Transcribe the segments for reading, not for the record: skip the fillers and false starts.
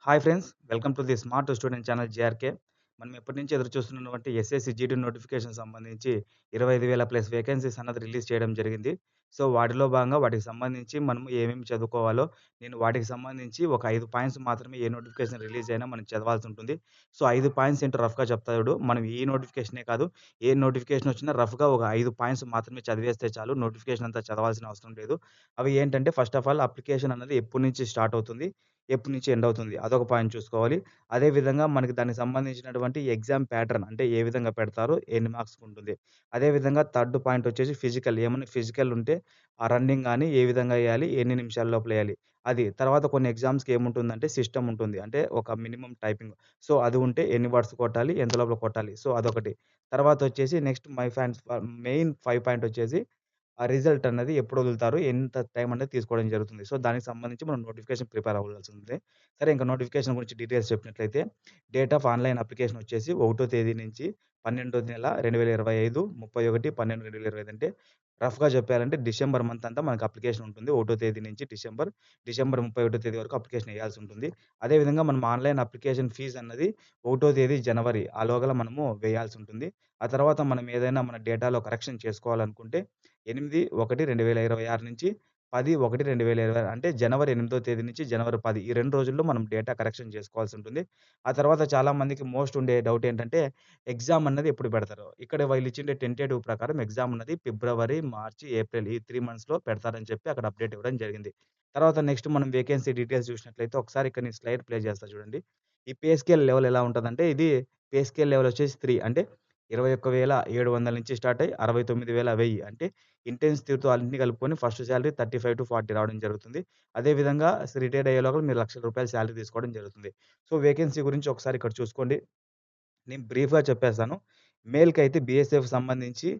Hi friends, welcome to the smart student channel JRK. మనం ఎప్పటి నుంచి ఎదురు చూస్తున్నటువంటి ఎస్ఎస్‌సి జీడీ నోటిఫికేషన్ సంబంధించి 25,000 ప్లస్ వేకెన్సీస్ అన్నది రిలీజ్ చేయడం జరిగింది. సో, వాటిలో భాగంగా వాటికి సంబంధించి మనం ఏమేమి చదువుకోవాలో, నేను వాటికి సంబంధించి ఒక 5 పాయింట్స్ మాత్రమే ఏ నోటిఫికేషన్ రిలీజ్ అయినా మనం చదవాల్సి ఉంటుంది. సో, 5 పాయింట్స్ ఏంటో రఫ్‌గా చెప్తా చూడు. మనం ఈ నోటిఫికేషనే కాదు, ఏ నోటిఫికేషన్ వచ్చినా రఫ్‌గా ఒక 5 పాయింట్స్ మాత్రమే చదివేస్తే చాలు. నోటిఫికేషన్ అంతా చదవాల్సిన అవసరం లేదు. అవి ఏంటంటే ఫస్ట్ ఆఫ్ ఆల్ అప్లికేషన్ అన్నది ఎప్పటి నుంచి స్టార్ట్ అవుతుంది? ఎప్పటి నుంచి ఎండ్ అవుతుంది? అదొక పాయింట్ చూసుకోవాలి. అదే విధంగా మనకి దానికి సంబంధించినటువంటి ఎగ్జామ్ ప్యాటర్న్ అంటే ఏ విధంగా పెడతారో, ఎన్ని మార్క్స్‌కి ఉంటుంది. అదే విధంగా థర్డ్ పాయింట్ వచ్చేసి ఫిజికల్. ఏమన్నా ఫిజికల్ ఉంటే ఆ రన్నింగ్ గాని ఏ విధంగా ఎయాలి? ఎన్ని నిమిషాల లోపల ఎయాలి? అది. తర్వాత కొన్ని ఎగ్జామ్స్‌కి ఏముంటుందంటే సిస్టమ్ ఉంటుంది. అంటే ఒక మినిమమ్ టైపింగ్. సో, అది ఉంటే ఎన్ని వర్డ్స్ కొట్టాలి? ఎంత లోపల కొట్టాలి? సో, అదొకటి. తర్వాత వచ్చేసి నెక్స్ట్ మెయిన్ 5 పాయింట్ వచ్చేసి ఆ రిజల్ట్ అన్నది ఎప్పుడొదులుతారు? ఎంత టైం అనేది తీసుకోవడం జరుగుతుంది. సో, దానికి సంబంధించి మనం నోటిఫికేషన్ ప్రిపేర్ అవ్వాల్సిందే. సరే ఇంక నోటిఫికేషన్ గురించి డీటెయిల్స్ చెప్పినట్లయితే, డేట్ ఆఫ్ ఆన్‌లైన్ అప్లికేషన్ వచ్చేసి 1 తేదీ నుంచి 12 నెల 2025, 31/12/2025 అంటే రఫ్‌గా చెప్పాలంటే డిసెంబర్ మంత్ అంతా మనకు అప్లికేషన్ ఉంటుంది. 1 తేదీ నుంచి డిసెంబర్ 31 తేదీ వరకు అప్లికేషన్ ఎయాల్సి ఉంటుంది. అదే విధంగా మనం ఆన్‌లైన్ అప్లికేషన్ ఫీజ్ అన్నది 1 తేదీ జనవరి ఆలోగల మనము వేయాల్సి ఉంటుంది. ఆ తర్వాత మనం ఏదైనా మన డేటాలో కరెక్షన్ చేసుకోవాలనుకుంటే 8/1/2026 నుంచి 10/1/2026 అంటే జనవరి 8దో తేదీ నుంచి జనవరి 10 ఈ 2 రోజుల్లో మనం డేటా కరెక్షన్ చేసుకోవాల్సి ఉంటుంది. ఆ తర్వాత చాలా మందికి మోస్ట్ ఉండే డౌట్ ఏంటంటే ఎగ్జామ్ అన్నది ఎప్పుడు పెడతారో? ఇక్కడ వీళ్ళు ఇచ్చిండే టెంటేటివ్ ప్రకారం ఎగ్జామ్ అన్నది ఫిబ్రవరి, మార్చి, ఏప్రిల్ ఈ 3 మంత్స్‌లో పెడతారని చెప్పి అక్కడ అప్డేట్ ఇవ్వడం జరిగింది. తర్వాత నెక్స్ట్ మనం వేకెన్సీ డీటెయిల్స్ చూసినట్లయితే ఒకసారి ఇక్కడ నేను స్లైడ్ ప్లే చేస్తా చూడండి. ఈ పే స్కేల్ లెవెల్ ఎలా ఉంటదంటే ఇది పే స్కేల్ లెవెల్ వచ్చేసి 3 అంటే 21,700 నుంచి స్టార్ట్ అయ్యి 69,1000 అంటే ఇంటెన్సివ్‌తో అన్నీ కలుపుకొని ఫస్ట్ సాలరీ 35-40 రావడం జరుగుతుంది. అదే విధంగా రిటైర్డ్ అయ్యే లోపల మీరు రూ. 1,00,000 సాలరీ తీసుకోవడం జరుగుతుంది. సో, వేకెన్సీ గురించి ఒకసారి ఇక్కడ చూసుకోండి. నేను బ్రీఫ్‌గా చెప్పేస్తాను. మెయిల్‌కైతే బీఎస్ఎఫ్ సంబంధించి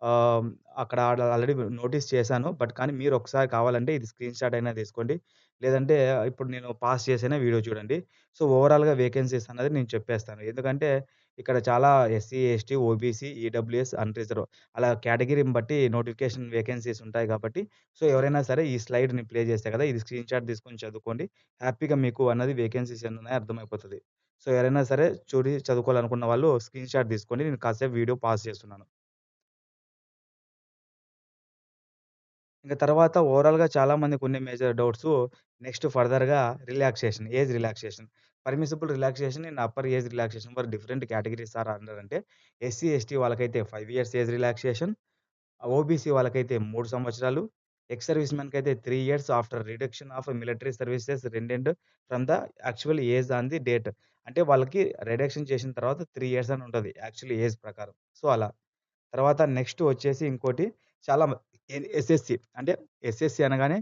ఆహ్, అక్కడ ఆల్రెడీ నోటీస్ చేశాను. కానీ మీరు ఒకసారి కావాలంటే ఇది స్క్రీన్‌షాట్ అయినా తీసుకోండి. లేదంటే ఇప్పుడు నేను పాస్ చేసైనా వీడియో చూడండి. సో, ఓవరాల్‌గా వేకెన్సీస్ అన్నది నేను చెప్పేస్తాను. ఎందుకంటే ఇక్కడ చాలా SC, ST, OBC, EWS, unreserved అలా కేటగిరీని బట్టి నోటిఫికేషన్ వేకెన్సీస్ ఉంటాయి కాబట్టి, సో, ఎవరైనా సరే ఈ స్లైడ్ నేను ప్లే చేశా కదా! ఇది స్క్రీన్‌షాట్ తీసుకొని చదువుకోండి. హ్యాపీగా మీకు అన్నది వేకెన్సీస్ ఎన్నున్నాయో అర్థమైపోతది. సో, ఎవరైనా సరే చదువుకోవాలనుకున్న వాళ్ళు స్క్రీన్‌షాట్ తీసుకోండి. నేను కాసేపు వీడియో పాజ్ చేస్తున్నాను. ఇంక తర్వాత ఓవరాల్‌గా చాలా మందికున్న మేజర్ డౌట్సు నెక్స్ట్ ఫర్దర్‌గా age relaxation. Permissible relaxation in upper age relaxation for different categories are అన్నారంటే ఎస్సీ, ఎస్టీ వాళ్ళకైతే 5 ఇయర్స్ ఏజ్ రిలాక్సేషన్. ఓబీసీ వాళ్ళకైతే 3 సంవత్సరాలు. ఎక్స్ సర్వీస్ మెన్‌కైతే 3 years after reduction of military services rendered from the actual age on the date. అంటే వాళ్ళకి reduction చేసిన తర్వాత 3 years అని ఉంటది. యాక్చువల్ ఏజ్ ప్రకారం. సో, అలా. తర్వాత నెక్స్ట్ వచ్చేసి ఇంకోటి చాలా ఎస్ఎస్‌సి అంటే ఎస్ఎస్‌సి అనగానే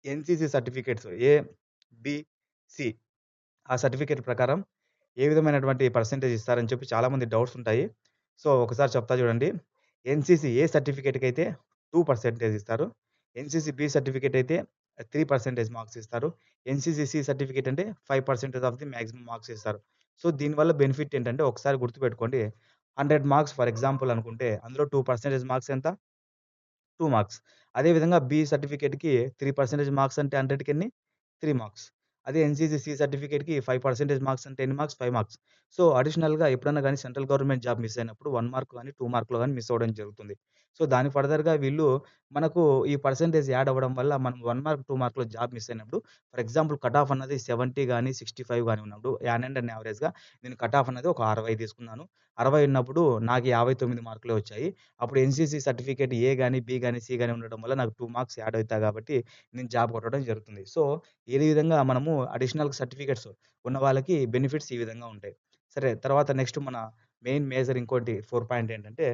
ఎన్‌సీసీ సర్టిఫికేట్స్ ఏ, బి, సి ఆ సర్టిఫికేట్ ప్రకారం ఏ విధమైనటువంటి పర్సెంటేజ్ ఇస్తారని చెప్పి చాలామంది డౌట్స్ ఉంటాయి. సో, ఒకసారి చెప్తా చూడండి. ఎన్‌సీసీ ఏ సర్టిఫికేట్‌కైతే 2% ఇస్తారు. ఎన్‌సీసీ బి సర్టిఫికేట్ అయితే 3% మార్క్స్ ఇస్తారు. ఎన్‌సీసీ సి సర్టిఫికేట్ అంటే 5% ఆఫ్ ది మాక్సిమం మార్క్స్ ఇస్తారు. సో, దీనివల్ల బెనిఫిట్ ఏంటంటే ఒకసారి గుర్తుపెట్టుకోండి. 100 మార్క్స్ ఫర్ ఎగ్జాంపుల్ అనుకుంటే అందులో 2% మార్క్స్ ఎంత? 2 మార్క్స్. అదే విధంగా బి సర్టిఫికేట్‌కి 3% మార్క్స్ అంటే 100కి ఎన్ని? 3 మార్క్స్. అదే ఎన్‌సీసీ సర్టిఫికేట్‌కి 5% మార్క్స్ అంటే ఎన్ని మార్క్స్? 5 మార్క్స్. సో, అడిషనల్‌గా ఎప్పుడన్నా గాని సెంట్రల్ గవర్నమెంట్ జాబ్ మిస్ అయినప్పుడు 1 మార్క్ గాని, 2 మార్క్‌లో గాని మిస్ అవ్వడం జరుగుతుంది. సో, దాని ఫర్దర్‌గా వీళ్ళు మనకు ఈ పర్సెంటేజ్ యాడ్ అవ్వడం వల్ల మనం 1 మార్క్, 2 మార్క్‌లో జాబ్ మిస్ అయినప్పుడు ఫర్ ఎగ్జాంపుల్ కట్ ఆఫ్ అన్నది 70 గాని, 65 గాని ఉన్నప్పుడు అండ్ యావరేజ్‌గా నేను కట్ ఆఫ్ అనేది ఒక 60 తీసుకున్నాను. 60 ఉన్నప్పుడు నాకు 59 మార్కులే వచ్చాయి. అప్పుడు ఎన్‌సీసీ సర్టిఫికేట్ ఏ గాని, బి గాని, సి గాని ఉండడం వల్ల నాకు 2 మార్క్స్ యాడ్ అవుతాయి కాబట్టి నేను జాబ్ కొట్టడం జరుగుతుంది. సో, ఈ విధంగా మనము అడిషనల్ సర్టిఫికేట్స్ ఉన్న వాళ్ళకి బెనిఫిట్స్ ఈ విధంగా ఉంటాయి. సరే తర్వాత నెక్స్ట్ మన మెయిన్ మేజర్ ఇంకోటి 4 పాయింట్ ఏంటంటే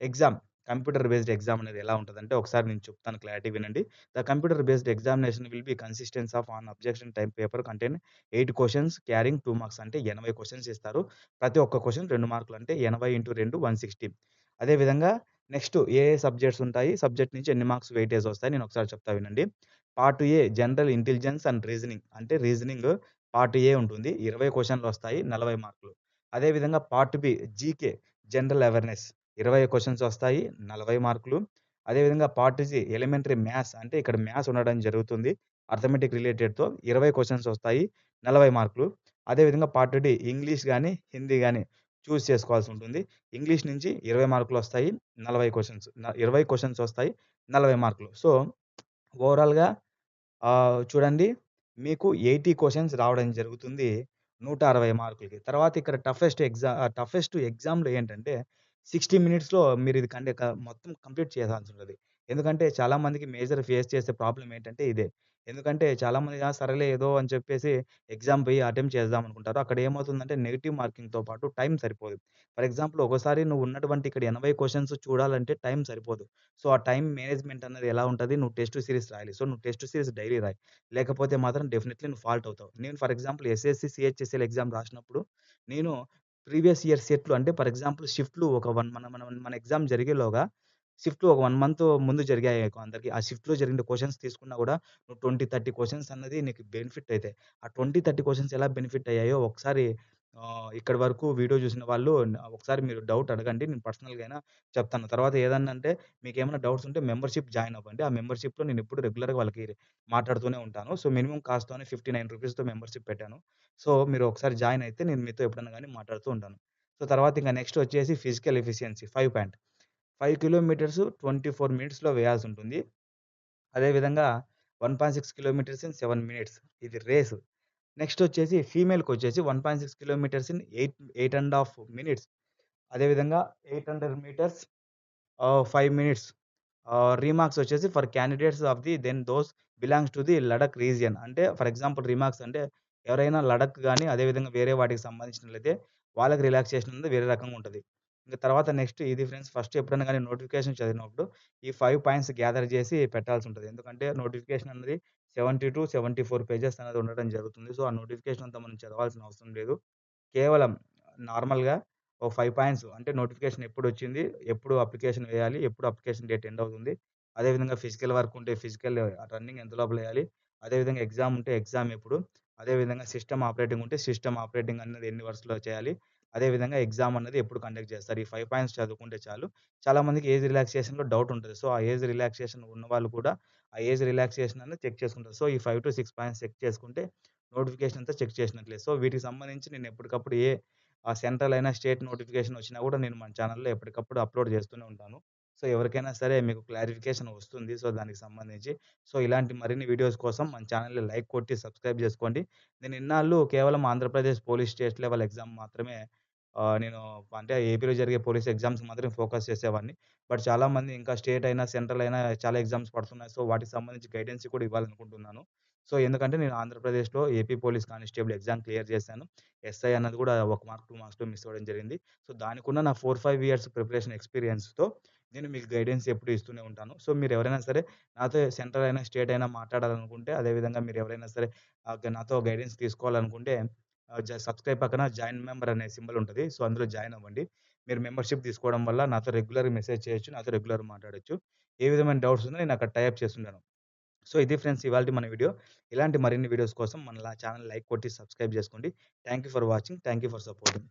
ఎగ్జామ్. కంప్యూటర్ బేస్డ్ ఎగ్జామ్ అనేది ఎలా ఉంటదంటే ఒకసారి నేను చెప్తాను క్లారిటీగా వినండి. The computer based examination will be consistence of on objection time paper contain 8 questions carrying 2 marks అంటే 80 క్వెషన్స్ ఇస్తారు. ప్రతి ఒక్క క్వెషన్ 2 మార్కులు అంటే 80/2 160. అదే విధంగా నెక్స్ట్ ఏ సబ్జెక్ట్స్ ఉంటాయి? సబ్జెక్ట్ నుంచి ఎన్ని మార్క్స్ వెయిటేజ్ వస్తాయి? నేను ఒకసారి చెప్తా వినండి. Part A general intelligence and reasoning అంటే రీజనింగ్ పార్ట్ ఏ ఉంటుంది. 20 క్వెషన్‌లొస్తాయి 40 మార్కులు. అదే విధంగా part B GK general awareness 20 questions వస్తాయి 40 మార్కులు. అదే విధంగా పార్ట్ సి ఎలిమెంటరీ మ్యాథ్స్ అంటే ఇక్కడ మ్యాథ్స్ ఉండడం జరుగుతుంది. అర్థమెటిక్ రిలేటెడ్‌తో 20 క్వెషన్స్ వస్తాయి 40 మార్కులు. అదేవిధంగా పార్ట్ డి ఇంగ్లీష్ గాని, హిందీ గాని చూజ్ చేసుకోవాల్సి ఉంటుంది. ఇంగ్లీష్ నుంచి 20 మార్కులొస్తాయి. 40 క్వెషన్స్. 20 క్వెషన్స్ వస్తాయి. 40 మార్కులు. సో, ఓవరాల్‌గా చూడండి మీకు 80 క్వెషన్స్ రావడం జరుగుతుంది. 160 మార్కులకి. తర్వాత ఇక్కడ టఫెస్ట్ ఎగ్జామ్‌లో ఏంటంటే 60 మినిట్స్‌లో మీరు ఇది మొత్తం కంప్లీట్ చేయాల్సుంటది. ఎందుకంటే చాలా మందికి మేజర్ ఫేస్ చేసే ప్రాబ్లమ్ ఏంటంటే ఇదే. ఎందుకంటే చాలామంది సరేలే ఏదో అని చెప్పేసి ఎగ్జామ్ పోయి అటెంప్ట్ చేద్దాం అనుకుంటారు. అక్కడ ఏమవుతుందంటే నెగెటివ్ మార్కింగ్‌తో పాటు టైం సరిపోదు. ఫర్ ఎగ్జాంపుల్ ఒక్కోసారి నువ్వు ఉన్నటువంటి ఇక్కడ 80 క్వెషన్స్ చూడాలంటే టైం సరిపోదు. సో, ఆ టైమ్ మేనేజ్‌మెంట్ అనేది ఎలా ఉంటది? నువ్వు టెస్ట్ సీరీస్ రాయాలి. సో, నువ్వు టెస్ట్ సీరీస్ డైలీ రాయి. లేకపోతే మాత్రం డెఫినైట్‌లీ నువ్వు ఫాల్ట్ అవుతావు. నేను for example SSC, CHSL exam రాసినప్పుడు నేను ప్రీవియస్ ఇయర్ సెట్‌లు అంటే ఫర్ ఎగ్జాంపుల్ షిఫ్ట్‌లు ఒక 1 మన మన మన ఎగ్జామ్ జరిగేలోగా షిఫ్ట్‌లు ఒక 1 మంత్ ముందు జరిగాయి అందరికి. ఆ షిఫ్ట్‌లో జరిగిన క్వెషన్స్ తీసుకున్నా గూడా నువ్వు 20, 30 క్వెషన్స్ అన్నది నీకు బెనిఫిట్ అయితాయి. ఆ 20, 30 క్వెషన్స్ ఎలా బెనిఫిట్ అయ్యాయో ఒకసారి ఇక్కడి వరకు వీడియో చూసిన వాళ్ళు ఒకసారి మీరు డౌట్ అడగండి. నేను పర్సనల్‌గా అయినా చెప్తాను. తర్వాత ఏదన్నా అంటే మీకేమైనా డౌట్స్ ఉంటే మెంబర్‌షిప్ జాయిన్ అవ్వండి. ఆ మెంబర్‌షిప్‌లో నేనెప్పుడు రెగ్యులర్‌గా వాళ్ళకి మాట్లాడుతూనే ఉంటాను. సో, మినిమమ్ కాస్ట్‌తోనే ₹59తో మెంబర్‌షిప్ పెట్టాను. సో, మీరు ఒకసారి జాయిన్ అయితే నేను మీతో ఎప్పుడన్నా గాని మాట్లాడుతూ ఉంటాను. సో, తర్వాత ఇంక నెక్స్ట్ వచ్చేసి ఫిజికల్ ఎఫిషియన్సీ 5 పాయింట్. 5 కిలోమీటర్స్ 24 మినిట్స్‌లో వేయాల్సుంటుంది. అదేవిధంగా 1.6 కిలోమీటర్స్ ఇన్ 7 మినిట్స్ ఇది రేసు. నెక్స్ట్ వచ్చేసి ఫీమేల్‌కొచ్చేసి 1.6 కిలోమీటర్స్ ఇన్ 8 ½ మినిట్స్. అదేవిధంగా 800 మీటర్స్ 5 మినిట్స్. రీమార్క్స్ వచ్చేసి for candidates of the those belongs to the Ladakh region. అంటే ఫర్ ఎగ్జాంపుల్ రీమార్క్స్ అంటే ఎవరైనా లడఖ్ గాని, అదేవిధంగా వేరే వాటికి సంబంధించినట్లయితే వాళ్ళకి రిలాక్సేషన్ అనేది వేరే రకంగా ఉంటది. ఇంక తర్వాత నెక్స్ట్ ఇది ఫ్రెండ్స్ ఫస్ట్ ఎప్పుడైనా గాని నోటిఫికేషన్ చదివినప్పుడు ఈ 5 పాయింట్స్ గ్యాదర్ చేసి పెట్టాల్సుంటది. ఎందుకంటే నోటిఫికేషన్ అనేది 70-74 పేజెస్ అనేది ఉండడం జరుగుతుంది. సో, ఆ నోటిఫికేషన్ అంతా మనం చదవాల్సిన అవసరం లేదు. కేవలం నార్మల్‌గా ఓ 5 పాయింట్స్ అంటే నోటిఫికేషన్ ఎప్పుడొచ్చింది? ఎప్పుడు అప్లికేషన్ వేయాలి? ఎప్పుడు అప్లికేషన్ డేట్ ఎండ్ అవుతుంది? అదేవిధంగా ఫిజికల్ వర్క్ ఉంటే ఫిజికల్ రన్నింగ్ ఎంత లోపల ఎయాలి? అదేవిధంగా ఎగ్జామ్ ఉంటే ఎగ్జామ్ ఎప్పుడు? అదేవిధంగా సిస్టమ్ ఆపరేటింగ్ ఉంటే సిస్టమ్ ఆపరేటింగ్ అనేది ఎన్ని అవర్స్‌లో చేయాలి? అదేవిధంగా ఎగ్జామ్ అన్నది ఎప్పుడు కండక్ట్ చేస్తారు? ఈ 5 పాయింట్స్ చదువుకుంటే చాలు. చాలామందికి ఏజ్ రిలాక్సేషన్‌లో డౌట్ ఉంటది. సో, ఆ ఏజ్ రిలాక్సేషన్ ఉన్నవాళ్ళు కూడా ఆ ఏజ్ రిలాక్సేషన్ అనేది చెక్ చేసుకుంటారు. సో, ఈ 5-6 పాయింట్స్ చెక్ చేసుకుంటే నోటిఫికేషన్ అంతా చెక్ చేసినట్లే. సో, వీటికి సంబంధించి నేను ఎప్పటికప్పుడు సెంట్రల్ అయినా, స్టేట్ నోటిఫికేషన్ వచ్చినా గూడా నేను మన ఛానెల్‌లో ఎప్పటికప్పుడు అప్‌లోడ్ చేస్తూనే ఉంటాను. సో, ఎవరికైనా సరే మీకు క్లారిఫికేషన్ వస్తుంది. సో, దానికి సంబంధించి. సో, ఇలాంటి మరిన్ని వీడియోస్ కోసం మన ఛానెల్‌ని లైక్ కొట్టి సబ్స్క్రైబ్ జేసుకోండి. నేను ఇన్నాళ్ళు కేవలం Andhra Pradesh police state level exam మాత్రమే నేను అంటే ఏపీలో జరిగే పోలీస్ ఎగ్జామ్స్‌కి మాత్రమే ఫోకస్ చేసేవాడిని. బట్ చాలామంది ఇంకా స్టేట్ అయినా, సెంట్రల్ అయినా చాలా ఎగ్జామ్స్ పడుతున్నాయి. సో, వాటికి సంబంధించి గైడెన్స్ కూడా ఇవ్వాలనుకుంటున్నాను. సో, ఎందుకంటే నేను ఆంధ్రప్రదేశ్‌లో AP police constable exam clear చేశాను. ఎస్ఐ అన్నది కూడా 1 మార్క్, 2 మార్క్స్‌లో మిస్ అవ్వడం జరిగింది. సో, దానికున్న నా 4, 5 ఇయర్స్ ప్రిపరేషన్ ఎక్స్‌పీరియన్స్‌తో నేను మీకు గైడెన్స్ ఎప్పుడు ఇస్తూనే ఉంటాను. సో, మీరెవరైనా సరే నాతో సెంట్రల్ అయినా, స్టేట్ అయినా మాట్లాడాలనుకుంటే, అదేవిధంగా మీరెవరైనా సరే నాతో గైడెన్స్ తీసుకోవాలనుకుంటే సబ్స్క్రైబ్ పక్కన జాయిన్ మెంబర్ అనే సింబల్ ఉంటది. సో, అందులో జాయిన్ అవ్వండి. మీరు మెంబర్‌షిప్ తీసుకోవడం వల్ల నాతో రెగ్యులర్‌గా మెసేజ్ చేయొచ్చు. నాతో రెగ్యులర్‌గా మాట్లాడొచ్చు. ఏ విధమైన డౌట్స్ ఉన్నా నేను అక్కడ టై అప్ చేసుంటాను. సో, ఇది ఫ్రెండ్స్ ఇవాల్టి మన వీడియో. ఇలాంటి మరిన్ని వీడియోస్ కోసం మన ఛానెల్ లైక్ కొట్టి సబ్స్క్రైబ్ చేసుకోండి. Thank you for watching. Thank you for supporting.